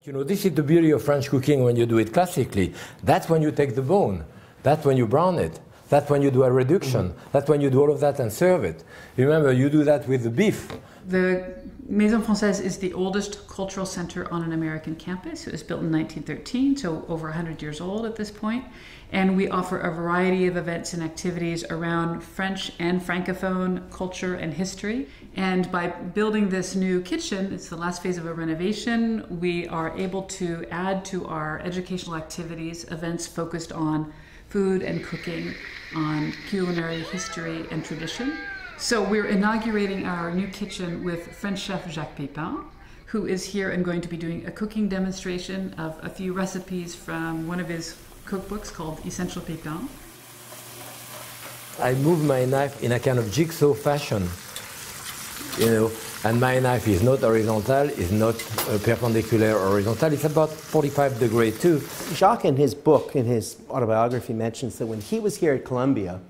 You know, this is the beauty of French cooking when you do it classically. That's when you take the bone. That's when you brown it. That's when you do a reduction. That's when you do all of that and serve it. Remember, you do that with the beef. The Maison Francaise is the oldest cultural center on an American campus. It was built in 1913, so over 100 years old at this point. And we offer a variety of events and activities around French and Francophone culture and history. And by building this new kitchen, it's the last phase of a renovation, we are able to add to our educational activities events focused on food and cooking, on culinary history and tradition. So we're inaugurating our new kitchen with French chef Jacques Pépin, who is here and going to be doing a cooking demonstration of a few recipes from one of his cookbooks called Essential Pepin. I move my knife in a kind of jigsaw fashion, you know, and my knife is not horizontal, is not perpendicular or horizontal, it's about 45 degrees too. Jacques in his book, in his autobiography, mentions that when he was here at Columbia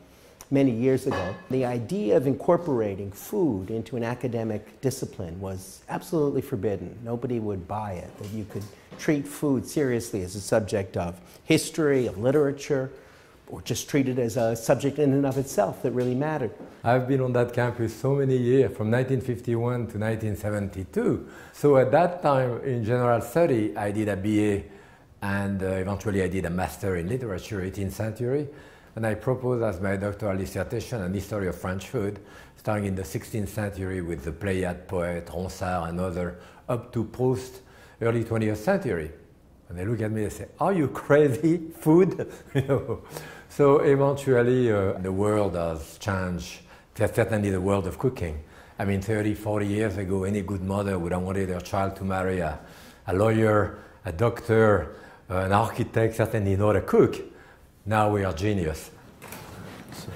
many years ago, the idea of incorporating food into an academic discipline was absolutely forbidden. Nobody would buy it, that you could treat food seriously as a subject of history, of literature, or just treat it as a subject in and of itself that really mattered. I've been on that campus so many years, from 1951 to 1972. So at that time in general study, I did a BA and eventually I did a master in literature, 18th century. And I proposed as my doctoral dissertation an history of French food, starting in the 16th century with the Pléiade poet, Ronsard and others, up to post early 20th century. And they look at me and say, "Are you crazy? Food?" You know. So eventually the world has changed, certainly the world of cooking. I mean, 30, 40 years ago, any good mother would have wanted her child to marry a lawyer, a doctor, an architect, certainly not a cook. Now we are genius. So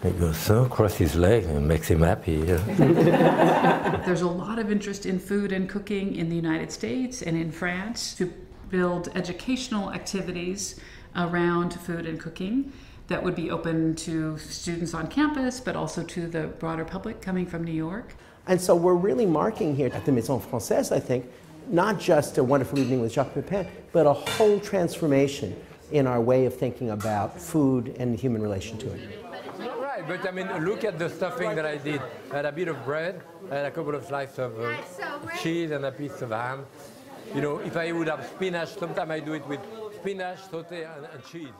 he goes so, cross his legs and makes him happy. Yeah. There's a lot of interest in food and cooking in the United States and in France to build educational activities around food and cooking that would be open to students on campus, but also to the broader public coming from New York. And so we're really marking here at the Maison Francaise, I think, not just a wonderful evening with Jacques Pépin, but a whole transformation in our way of thinking about food and the human relation to it. Right, but I mean, look at the stuffing that I did. I had a bit of bread, I had a couple of slices of cheese and a piece of ham. You know, if I would have spinach, sometimes I do it with spinach, sauté, and cheese.